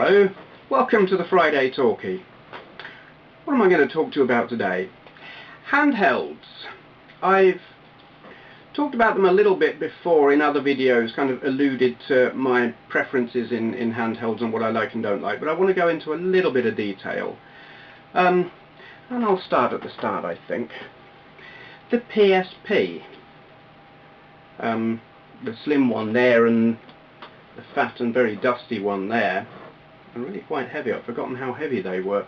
Hello, welcome to the Friday Talkie. What am I going to talk to you about today? Handhelds. I've talked about them a little bit before in other videos, kind of alluded to my preferences in handhelds and what I like and don't like, but I want to go into a little bit of detail. And I'll start at the start, I think. The PSP. The slim one there and the fat and very dusty one there. And really quite heavy. I've forgotten how heavy they were.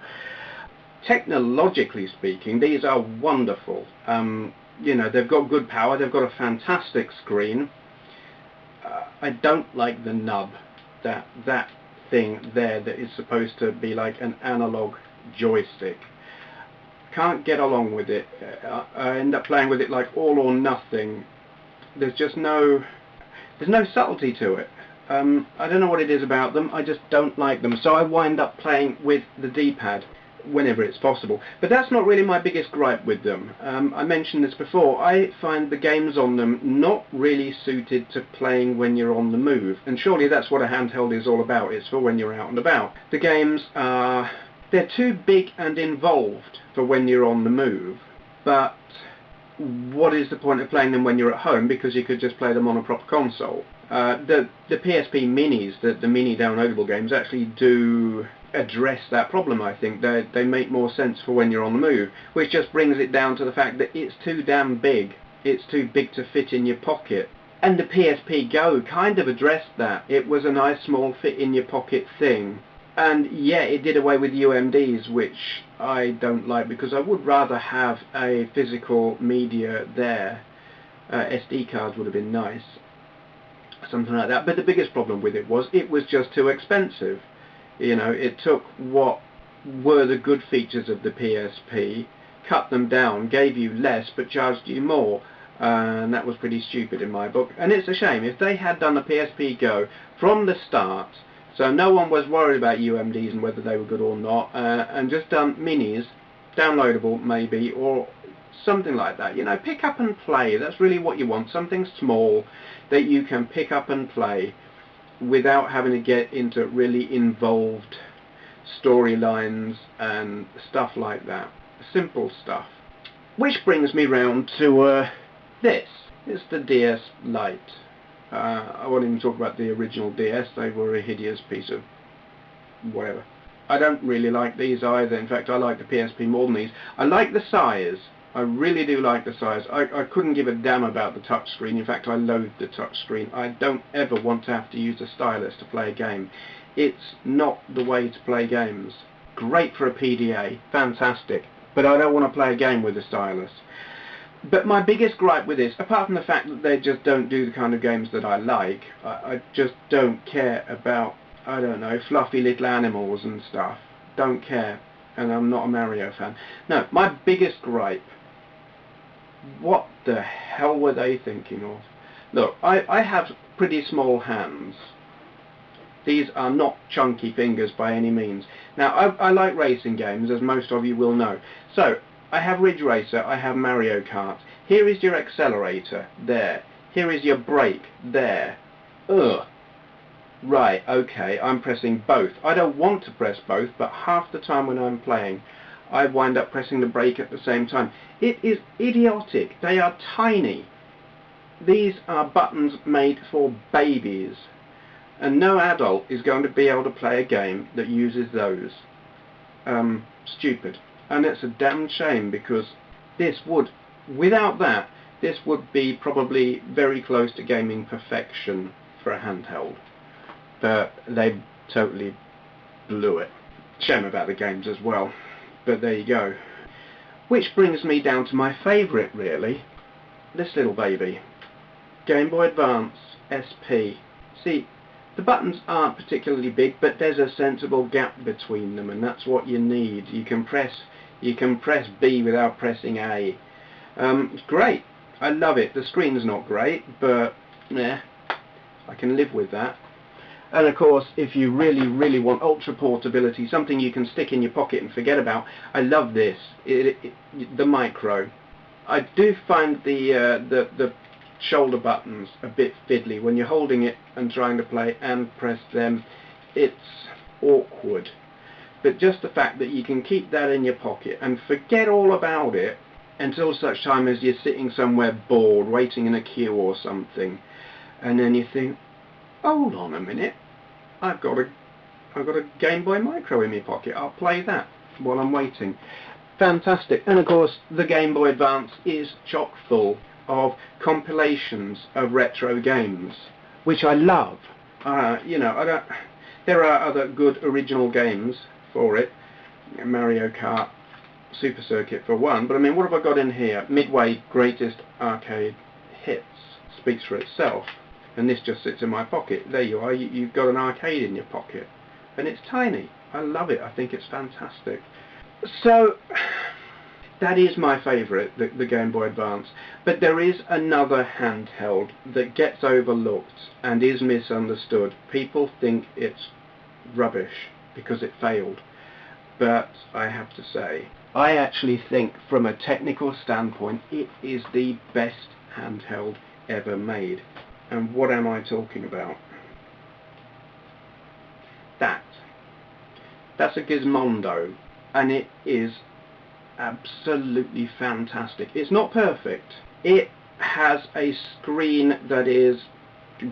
Technologically speaking, these are wonderful. You know, they've got good power, they've got a fantastic screen. I don't like the nub, that thing there that is supposed to be like an analog joystick. Can't get along with it. I end up playing with it like all or nothing. There's just no subtlety to it. I don't know what it is about them, I just don't like them, so I wind up playing with the D-pad whenever it's possible. But that's not really my biggest gripe with them. I mentioned this before, I find the games on them not really suited to playing when you're on the move, and surely that's what a handheld is all about, it's for when you're out and about. The games are, they're too big and involved for when you're on the move, but what is the point of playing them when you're at home, because you could just play them on a proper console. The PSP minis, the mini downloadable games, actually do address that problem. I think they make more sense for when you're on the move, which just brings it down to the fact that it's too damn big. It's too big to fit in your pocket. And the PSP Go kind of addressed that. It was a nice small fit in your pocket thing. And yeah, it did away with UMDs, which I don't like, because I would rather have a physical media there. SD cards would have been nice, something like that. But the biggest problem with it was just too expensive. You know, it took what were the good features of the PSP, cut them down, gave you less, but charged you more. And that was pretty stupid in my book. And it's a shame. If they had done the PSP Go from the start, so no one was worried about UMDs and whether they were good or not, and just done minis, downloadable maybe, or something like that. You know, pick up and play. That's really what you want. Something small that you can pick up and play without having to get into really involved storylines and stuff like that. Simple stuff. Which brings me round to this. It's the DS Lite. I won't even talk about the original DS. They were a hideous piece of whatever. I don't really like these either. In fact, I like the PSP more than these. I like the size. I really do like the size. I couldn't give a damn about the touchscreen. In fact, I loathe the touchscreen. I don't ever want to have to use a stylus to play a game. It's not the way to play games. Great for a PDA, fantastic, but I don't want to play a game with a stylus. But my biggest gripe with this, apart from the fact that they just don't do the kind of games that I like, I just don't care about, I don't know, fluffy little animals and stuff. Don't care. And I'm not a Mario fan. No, my biggest gripe, what the hell were they thinking of? Look, I have pretty small hands. These are not chunky fingers by any means. Now, I like racing games, as most of you will know. So, I have Ridge Racer, I have Mario Kart. Here is your accelerator, there. Here is your brake, there. Ugh. Right, okay, I'm pressing both. I don't want to press both, but half the time when I'm playing, I wind up pressing the brake at the same time. It is idiotic. They are tiny. These are buttons made for babies. And no adult is going to be able to play a game that uses those. Stupid. And it's a damn shame, because this would, without that, this would be probably very close to gaming perfection for a handheld. But they totally blew it. Shame about the games as well. But there you go. Which brings me down to my favourite, really. This little baby. Game Boy Advance SP. See, the buttons aren't particularly big, but there's a sensible gap between them, and that's what you need. You can press B without pressing A. It's great. I love it. The screen's not great, but yeah, I can live with that. And of course, if you really want ultra portability, something you can stick in your pocket and forget about, I love this. The Micro. I do find the shoulder buttons a bit fiddly when you're holding it and trying to play and press them. It's awkward. But just the fact that you can keep that in your pocket and forget all about it until such time as you're sitting somewhere bored, waiting in a queue or something, and then you think, hold on a minute, I've got a Game Boy Micro in my pocket, I'll play that while I'm waiting. Fantastic. And of course the Game Boy Advance is chock full of compilations of retro games, which I love. You know, there are other good original games for it, Mario Kart, Super Circuit for one, but I mean, what have I got in here? Midway Greatest Arcade Hits speaks for itself, and this just sits in my pocket. There you are, you've got an arcade in your pocket, and it's tiny. I love it, I think it's fantastic. So, that is my favourite, the Game Boy Advance, but there is another handheld that gets overlooked and is misunderstood. People think it's rubbish because it failed, but I have to say, I actually think from a technical standpoint it is the best handheld ever made. And what am I talking about? That's a Gizmondo, and it is absolutely fantastic. It's not perfect. It has a screen that is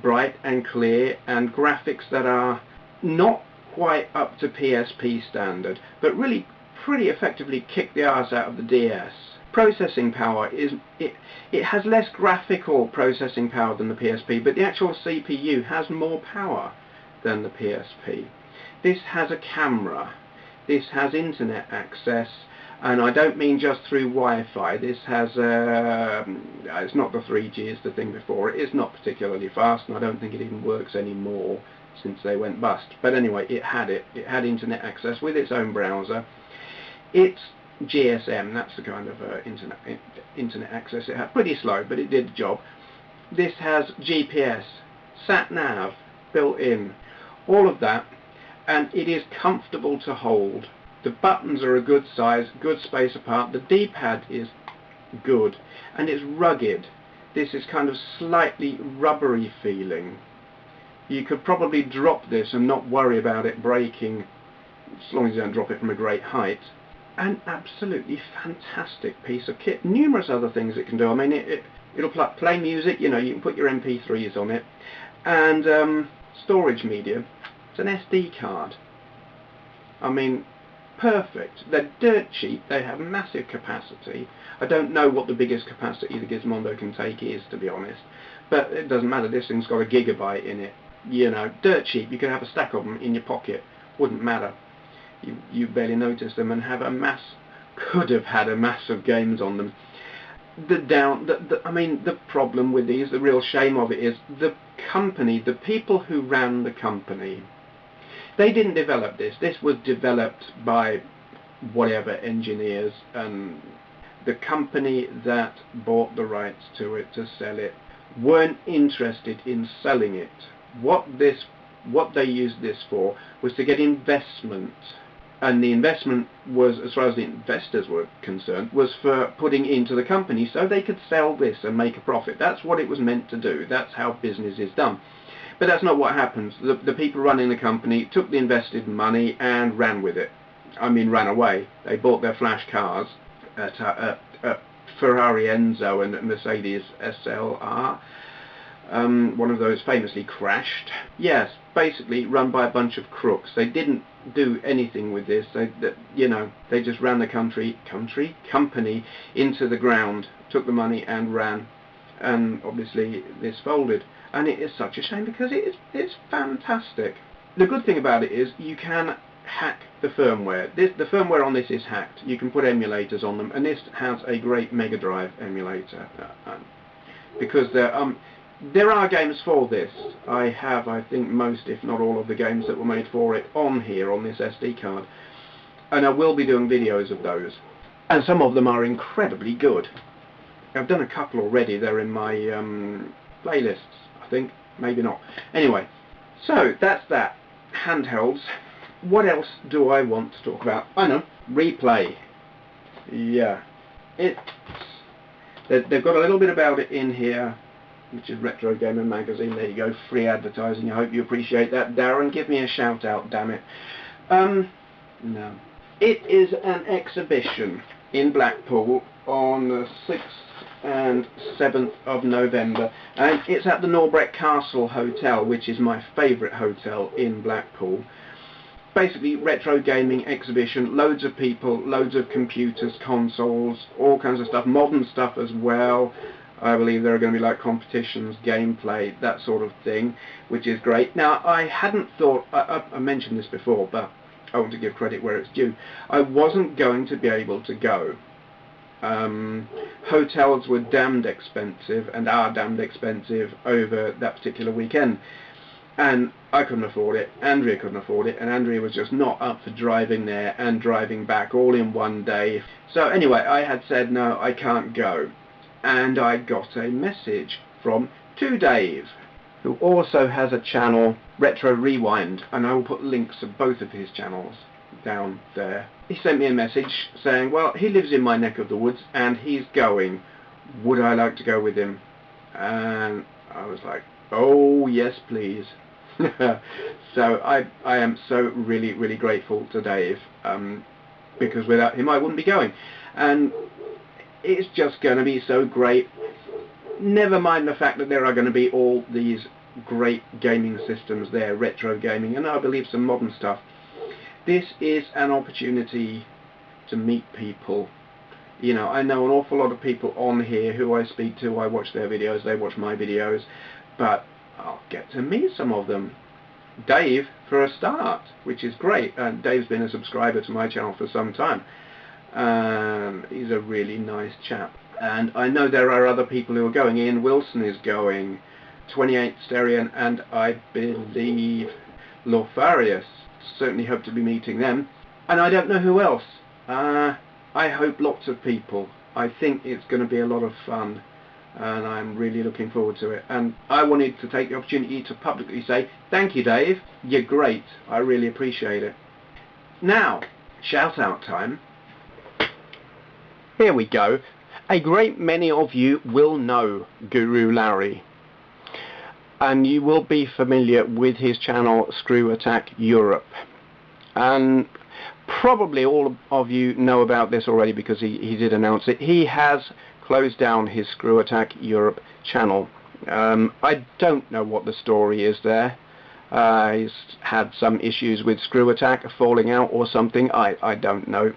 bright and clear and graphics that are not quite up to PSP standard, but really pretty effectively kick the arse out of the DS. Processing power is, it has less graphical processing power than the PSP, but the actual CPU has more power than the PSP. This has a camera, this has internet access, and I don't mean just through Wi-Fi. This has, it's not the 3G, it's the thing before. It is not particularly fast, and I don't think it even works anymore since they went bust. But anyway, it had internet access with its own browser. It's GSM, that's the kind of internet access it had. Pretty slow, but it did the job. This has GPS, sat-nav built in, all of that, and it is comfortable to hold. The buttons are a good size, good space apart. The D-pad is good, and it's rugged. This is kind of slightly rubbery feeling. You could probably drop this and not worry about it breaking, as long as you don't drop it from a great height. An absolutely fantastic piece of kit. Numerous other things it can do. I mean, it'll play music, you know, you can put your MP3s on it, and storage media. It's an SD card. I mean, perfect. They're dirt cheap, they have massive capacity. I don't know what the biggest capacity the Gizmondo can take is, to be honest, but it doesn't matter. This thing's got a gigabyte in it. You know, dirt cheap. You could have a stack of them in your pocket, wouldn't matter. You barely notice them, and could have had a mass of games on them. I mean, the problem with these, the real shame of it is the company, the people who ran the company, they didn't develop this. This was developed by whatever engineers, and the company that bought the rights to it to sell it weren't interested in selling it. What they used this for was to get investment, and the investment was, as far as the investors were concerned, was for putting into the company so they could sell this and make a profit. That's what it was meant to do. That's how business is done. But that's not what happens. The people running the company took the invested money and ran with it. I mean, ran away. They bought their flash cars at Ferrari Enzo and Mercedes SLR. One of those famously crashed. Yes, basically run by a bunch of crooks. They didn't do anything with this. They just ran the company into the ground, took the money and ran, and obviously this folded. And it is such a shame because it's fantastic. The good thing about it is you can hack the firmware. The firmware on this is hacked. You can put emulators on them, and this has a great Mega Drive emulator because there are games for this. I have, I think, most, if not all, of the games that were made for it on here, on this SD card. And I will be doing videos of those. And some of them are incredibly good. I've done a couple already. They're in my playlists, I think. Maybe not. Anyway, so that's that. Handhelds. What else do I want to talk about? I know. Replay. Yeah. They've got a little bit about it in here. which is Retro Gamer Magazine. There you go, free advertising. I hope you appreciate that, Darren. Give me a shout out, damn it. No. It is an exhibition in Blackpool on the 6th and 7th of November, and it's at the Norbreck Castle Hotel, which is my favourite hotel in Blackpool. Basically, retro gaming exhibition, loads of people, loads of computers, consoles, all kinds of stuff, modern stuff as well. I believe there are going to be like competitions, gameplay, that sort of thing, which is great. Now, I hadn't thought, I mentioned this before, but I want to give credit where it's due. I wasn't going to be able to go. Hotels were damned expensive and are damned expensive over that particular weekend, and I couldn't afford it, Andrea couldn't afford it, and Andrea was just not up for driving there and driving back all in one day. So anyway, I had said no, I can't go, and I got a message from Tudave, who also has a channel, Retro Rewind, and I will put links of both of his channels down there. He sent me a message saying, well, he lives in my neck of the woods and he's going, would I like to go with him? And I was like, oh yes please. So I am so really grateful to Dave, because without him I wouldn't be going, and it's just going to be so great. Never mind the fact that there are going to be all these great gaming systems there, retro gaming, and I believe some modern stuff. This is an opportunity to meet people. You know, I know an awful lot of people on here who I speak to, I watch their videos, they watch my videos, but I'll get to meet some of them. Dave, for a start, which is great. Dave's been a subscriber to my channel for some time. He's a really nice chap. And I know there are other people who are going. Ian Wilson is going, 28 Sterian, and I believe Lorfarius. Certainly hope to be meeting them. And I don't know who else. I hope lots of people. I think it's going to be a lot of fun, and I'm really looking forward to it. And I wanted to take the opportunity to publicly say, thank you Dave, you're great, I really appreciate it. Now, shout out time. Here we go. A great many of you will know Guru Larry, and you will be familiar with his channel Screw Attack Europe, and probably all of you know about this already because he did announce it. He has closed down his Screw Attack Europe channel. I don't know what the story is there. He's had some issues with Screw Attack, falling out or something, I don't know.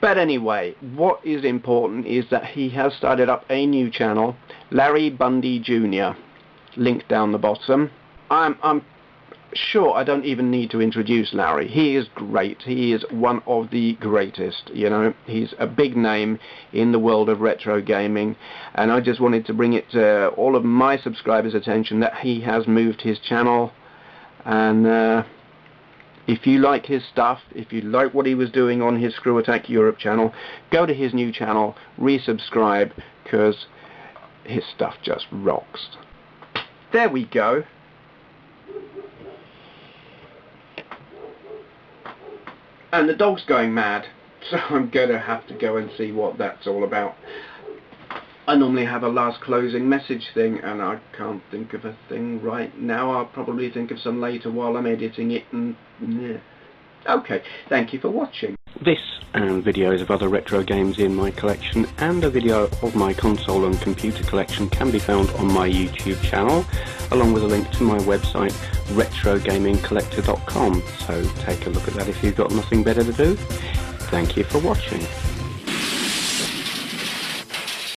But anyway, what is important is that he has started up a new channel, Larry Bundy Jr., link down the bottom. I'm sure I don't even need to introduce Larry. He is great. He is one of the greatest, you know. He's a big name in the world of retro gaming, and I just wanted to bring it to all of my subscribers' attention that he has moved his channel. And if you like his stuff, if you like what he was doing on his Screw Attack Europe channel, go to his new channel, resubscribe, because his stuff just rocks. There we go. And the dog's going mad, so I'm going to have to go and see what that's all about. I normally have a last closing message thing, and I can't think of a thing right now. I'll probably think of some later while I'm editing it, and yeah. Okay, thank you for watching. This and videos of other retro games in my collection and a video of my console and computer collection can be found on my YouTube channel, along with a link to my website retrogamingcollector.com, so take a look at that if you've got nothing better to do. Thank you for watching.